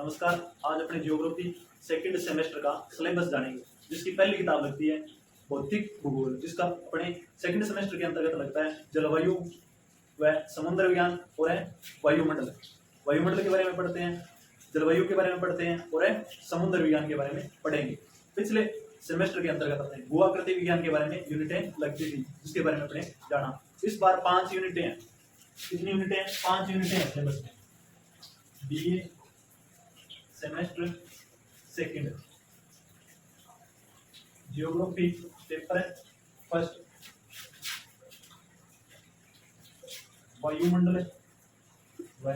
नमस्कार। आज अपने जियोग्राफी सेकंड सेमेस्टर का सिलेबस जानेंगे, जिसकी पहली किताब लगती है भौतिक भूगोल, जिसका अपने सेकंड सेमेस्टर के अंतर्गत लगता है जलवायु व समुद्र विज्ञान और है वायुमंडल। वायुमंडल के बारे में पढ़ते हैं, जलवायु के बारे में पढ़ते हैं और है समुद्र विज्ञान के बारे में पढ़ेंगे। पिछले सेमेस्टर के अंतर्गत अपने भूआकृति विज्ञान के बारे में यूनिटें लगती थी, जिसके बारे में अपने जाना। इस बार 5 यूनिटें हैं। कितनी यूनिटें हैं? 5 यूनिटें हैं सिलेबस में। BA semester second geography paper first, वायुमंडल व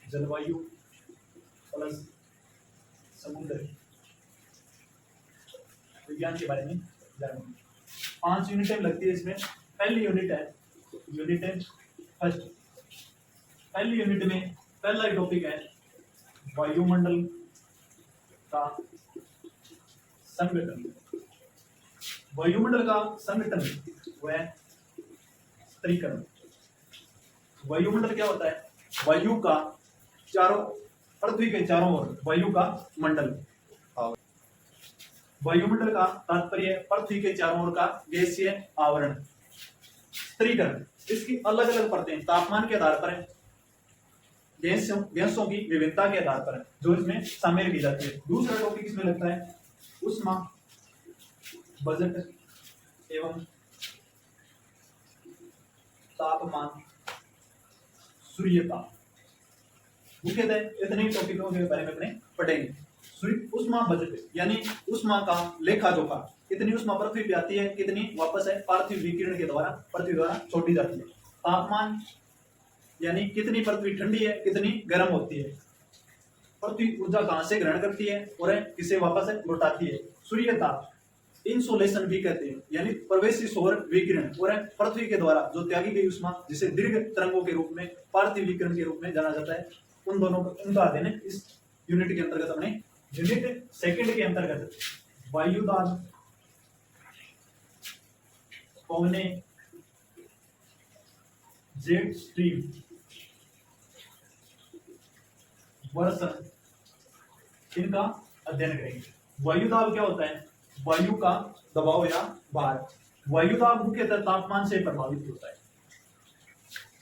जलवायु प्लस समुद्र विज्ञान के बारे में जानेंगे। 5 यूनिटें लगती है इसमें। पहली यूनिट है यूनिट फर्स्ट। पहली यूनिट में पहला टॉपिक है वायुमंडल का संगठन। वायुमंडल का संगठन व स्थिरीकरण। वायुमंडल क्या होता है? वायु का चारों, पृथ्वी के चारों ओर वायु का मंडल। वायुमंडल का तात्पर्य पृथ्वी के चारों ओर का गैसीय आवरण। स्थिरीकरण, इसकी अलग अलग परतें तापमान के आधार पर गैसों की विविधता के आधार पर जो इसमें शामिल की जाती है। दूसरा टॉपिक इसमें लगता है ऊष्मा बजट एवं तापमान सूर्यता। मुख्यतः इतने टॉपिकों के बारे में अपने पढ़ेंगे। ऊष्मा बजट यानी ऊष्मा का लेखा जोखा, कितनी ऊष्मा पृथ्वी पे आती है, कितनी वापस है पार्थिव विकिरण के द्वारा पृथ्वी द्वारा छोड़ी जाती है। तापमान यानी कितनी पृथ्वी ठंडी है, कितनी गर्म होती है, पृथ्वी ऊर्जा कहां से ग्रहण करती है और किसे वापस लौटाती है। सूर्यता, इंसोलेशन भी कहते हैं, यानी प्रवेशी सौर विकिरण और पृथ्वी के द्वारा जो त्यागी गई ऊष्मा, जिसे दीर्घ तरंगों के रूप में पार्थिव विकिरण के रूप में जाना जाता है, उन दोनों उनका अध्ययन इस यूनिट के अंतर्गत अपने यूनिट सेकंड के अंतर्गत वायुदाब, पवने, जेट स्ट्रीम, वर्षण, इनका अध्ययन करेंगे। वायुदाब क्या होता है? वायु का दबाव या भार। वायुदाब मुख्यतः तापमान से प्रभावित होता है।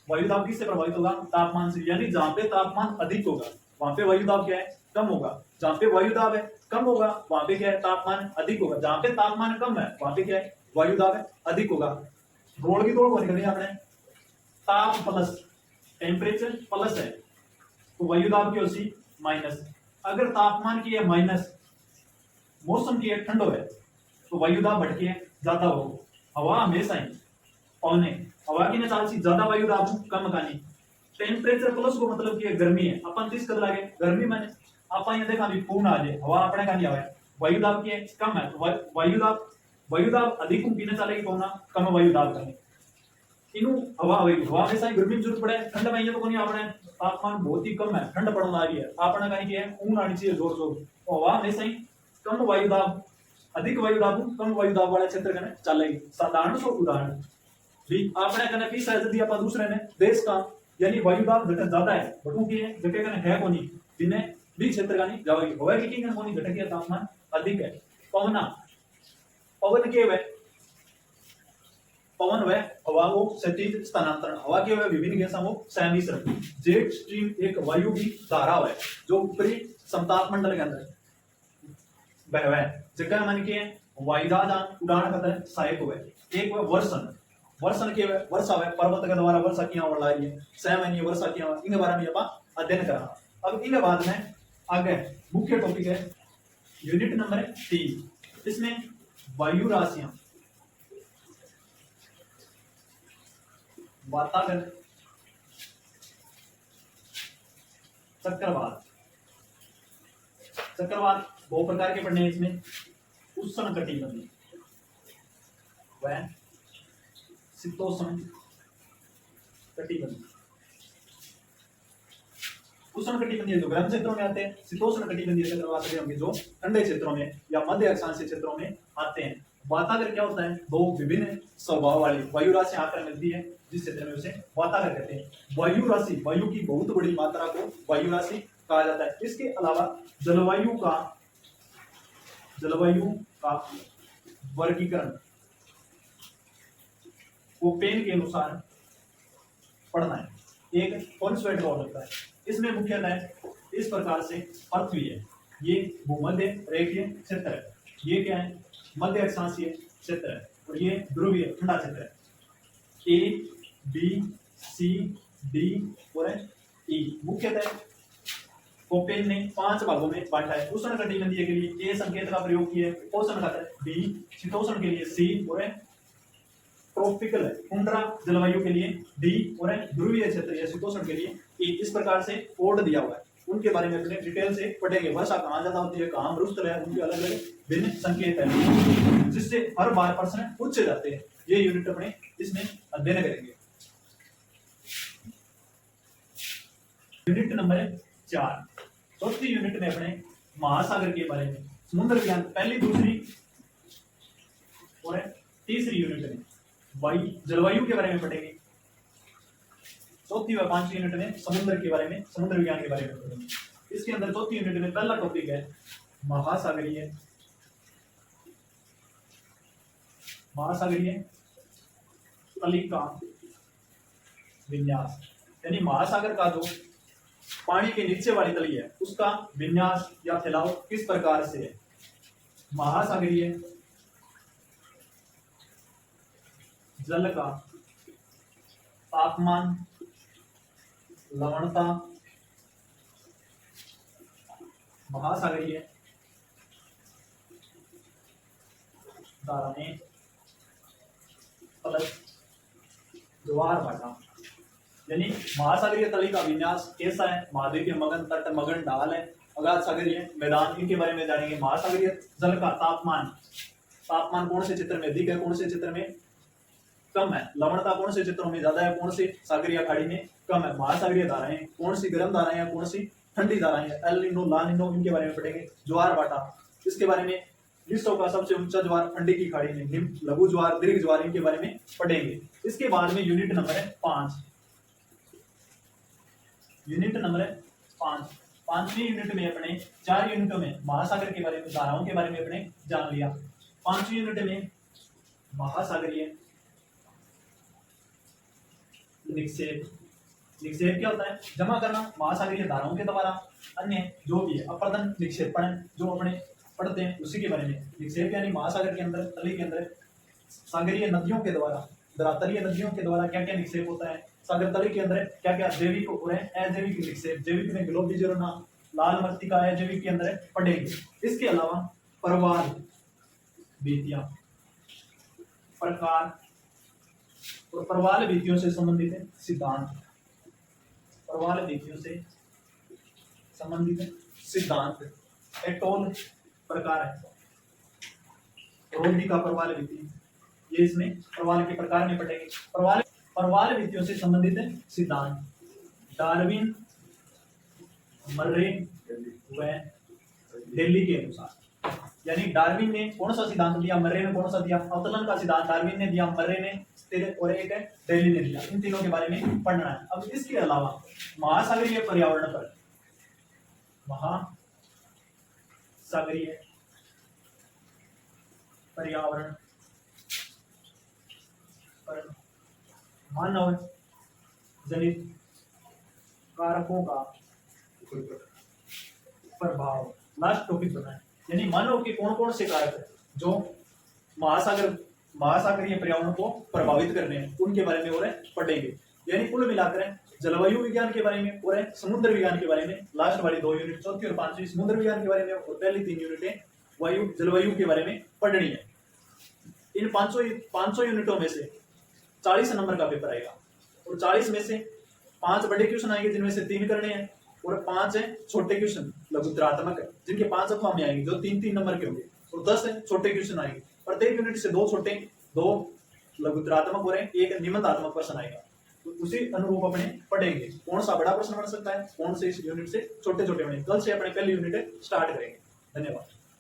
वायुदाब किससे प्रभावित होगा? तापमान से, यानी जहां पे तापमान अधिक होगा वहां पे वायुदाब क्या है? कम होगा। जहां पे वायुदाब है कम होगा वहां पे क्या है? तापमान अधिक होगा। जहां पे तापमान कम है वहां पे क्या है? वायुदाब है अधिक होगा। रोड की दौड़ को निकलनी आपने, ताप प्लस टेम्परेचर प्लस है तो वायुदाब की होगी माइनस। अगर तापमान की है माइनस, मौसम की है ठंडो है, तो वायुदाब बढ़ के ज्यादा हो। हवा हमेशा ही पौने हवा की चाल सी ज्यादा वायुदाब कम कानी। टेम्परेचर प्लस को मतलब की गर्मी है, अपन 30 कद लागे गर्मी मैंने आप ये देखा भी पूर्ण आ जाए, हवा अपने का नहीं आवे। वायुदाब की कम है तो वायुदाब अधिक पीने चलेगी पौना, कम वायुदाब करनी इनू हवा आवेगी। हवा हमेशा ही गर्मी में जरूरत पड़े, ठंड में ये तो नहीं आपने तापमान बहुत ही कम है, ठंड पड़ने आ रही है, आपने कहीं की है ऊन आनी चाहिए जोर जोर, तो हवा हमेशा ही कम वायुदाब अधिक वायुदाब कम वायुदाब वाले क्षेत्र कने चलेगी। साधारण सो उदाहरण भी आपने कने की शायद यदि आप दूसरे ने देश का यानी वायुदाब घटक ज्यादा है बटू की है जगह कने है कोनी, जिन्हें भी क्षेत्र का नहीं जावेगी होवे की कने कोनी घटक के तापमान अधिक है। पवना, पवन के वे पवन व हवा को क्षैतिज स्थानांतरण, हवा के वे विभिन्न गैसों को सम्मिश्रण। जेट स्ट्रीम एक वायु की धारा है जो ऊपरी समताप मंडल के अंदर बहवे जगह मन के वायुदान उड़ान का सहायक हुए। एक वर्षण, वर्षण के वर्षा है पर्वत के द्वारा वर्षा किया और लाई है, सैमनीय वर्षा किया इनके बारे में आप अध्ययन करा। अब इन बाद में आगे मुख्य टॉपिक है यूनिट नंबर 3। इसमें वायु राशियां, वातावरण, चक्रवात। चक्रवात दो प्रकार के पढ़ने हैं इसमें, उष्ण कटिबंधीय व शीतोष्ण कटिबंधीय। उष्ण कटिबंधीय जो गर्म क्षेत्रों में आते हैं, शीतोष्ण कटिबंधीय चक्रवात जो ठंडे क्षेत्रों में या मध्य अक्षांशीय क्षेत्रों में आते हैं। वातावरण क्या होता है? दो विभिन्न स्वभाव वाली वायु राशियां आकर मिलती है, जिस क्षेत्र में उसे वातावरण कहते हैं। वायु राशि, वायु की बहुत बड़ी मात्रा को वायु राशि कहा जाता है। इसके अलावा जलवायु का वर्गीकरण को पेन के अनुसार पढ़ना है। एक कॉन्स्वेट लॉ लगता है, इसमें मुख्यतः इस प्रकार से पृथ्वी है, ये भूमध्य रेखीय क्षेत्र है, ये क्या है मध्य अक्षांशीय क्षेत्र है, और ये ध्रुवीय ठंडा क्षेत्र है। ए बी सी डी और ई मुख्यतः कोपेन ने 5 भागों में बांटा है। उष्णकटिबंधीय के लिए ए संकेत का प्रयोग किया है, उपोष्ण का बी, शीतोष्ण के लिए सी, और ट्रॉपिकल टुंड्रा जलवायु के लिए डी, और ध्रुवीय क्षेत्र या शीतोष्ण के लिए ई। इस प्रकार से कोड दिया हुआ है, उनके बारे में अपने डिटेल से पढ़ेंगे। वर्षा कहाँ ज्यादा होती है, कहाँ मरुस्थल है, उनके अलग अलग भिन्न संकेत है, जिससे हर बार प्रश्न पूछे जाते हैं। ये यूनिट अपने इसमें अध्ययन करेंगे। यूनिट नंबर 4, चौथी यूनिट में अपने महासागर के बारे में, समुद्र विज्ञान पहली, दूसरी और तीसरी यूनिट में वायु जलवायु के बारे में पढ़ेंगे। चौथी व पांचवी यूनिट में समुद्र के बारे में, समुद्र विज्ञान के बारे में पढ़ेंगे। इसके अंदर चौथी यूनिट में पहला टॉपिक है महासागरीय तली का विन्यास, यानी महासागर का जो पानी के नीचे वाली तली है उसका विन्यास या फैलाव किस प्रकार से है। महासागरीय जल का तापमान, लवणता, महासागरीय धाराएं प्लस ज्वार भाटा, यानी महासागरीय तली का विन्यास कैसा है, महाद्वीपीय मगन तट, मगन ढाल है, अगाध सागरीय मैदान, इनके बारे में जानेंगे। महासागरीय जल का तापमान कौन से चित्र में अधिक है, कौन से चित्र में कम है, लवणता कौन से चित्रों में ज्यादा है, कौन से सागरीय खाड़ी में कम है, महासागरीय धाराएं कौन सी गर्म धाराएं हैं, कौन सी ठंडी धाराएं हैं, एल निनो ला निनो, इनके बारे में पढ़ेंगे। ज्वार भाटा, इसके बारे में विश्व का सबसे ऊंचा ज्वार अंडी की खाड़ी में, निम्न लघु ज्वार, दीर्घ ज्वार, इनके बारे में पढ़ेंगे। इसके बाद में यूनिट नंबर है 5, यूनिट नंबर 5, पांचवी यूनिट में अपने 4 यूनिटों में महासागर के बारे में, धाराओं के बारे में अपने जान लिया। पांचवी यूनिट में महासागरीय निक्षेप, निक्षेप क्या होता है, जमा करना महासागरीय धाराओं के द्वारा, अन्य जो भी है अपर्दन निक्षेपण जो अपने पढ़ते हैं उसी के बारे में। निक्षेप यानी महासागर के अंदर, तली के अंदर सागरीय नदियों के द्वारा, धरातलीय नदियों के द्वारा क्या क्या निक्षेप होता है, सागर तली के अंदर क्या क्या जैविक और अजैविक निक्षेप, जैविक में ग्लोब बिजरोना, लाल मृत्तिका, अजैविक के अंदर पढ़ेंगे। इसके अलावा परवाल भित्तियां, प्रकार और परवाल भित्तियों से संबंधित सिद्धांत, परवाल भित्तियों से संबंधित सिद्धांत, एटोल प्रकार है, रोधी का परवाल भित्ति, ये इसमें परवाल के प्रकार में पढ़ेंगे। परवाल भित्तियों से संबंधित सिद्धांत, डार्विन, मर्रे व डेली के अनुसार, यानी डार्विन ने कौन सा सिद्धांत दिया, मर्रे ने कौन सा दिया, अवतरण का सिद्धांत डार्विन ने दिया, मर्रे ने स्थिर और एक डेली ने दिया, इन तीनों के बारे में पढ़ना है। अब इसके अलावा महासागरीय पर्यावरण पर, महासागरीय पर्यावरण पर मानव जनित कारकों का प्रभाव, लास्ट टॉपिक बनाए, यानी मानव के कौन कौन से कारक है जो महासागरीय पर्यावरण को प्रभावित करने हैं, उनके बारे में और पढ़ेंगे। यानी कुल मिलाकर जलवायु विज्ञान के बारे में और समुद्र विज्ञान के बारे में लास्ट वाली 2 यूनिट, चौथी और पांचवी समुद्र विज्ञान के बारे में और पहली 3 यूनिटें जलवायु के बारे में पढ़नी है। इन 500 यूनिटों में से 40 नंबर का पेपर आएगा, और 40 में से 5 बड़े क्वेश्चन आएंगे जिनमें से 3 करने हैं, और 5 है छोटे क्वेश्चन लघुत्रात्मक है जिनके 5 अथवा में आएंगे जो 3-3 नंबर के होंगे, और 10 है छोटे क्वेश्चन आएंगे। प्रत्येक यूनिट से 2 छोटे, 2 लघुत्रात्मक और एक निबंधात्मक प्रश्न आएगा। तो उसी अनुरूप अपने पढ़ेंगे कौन सा बड़ा प्रश्न बन सकता है, कौन से इस यूनिट से छोटे छोटे बने। कल से अपने पहली यूनिट स्टार्ट करेंगे। धन्यवाद।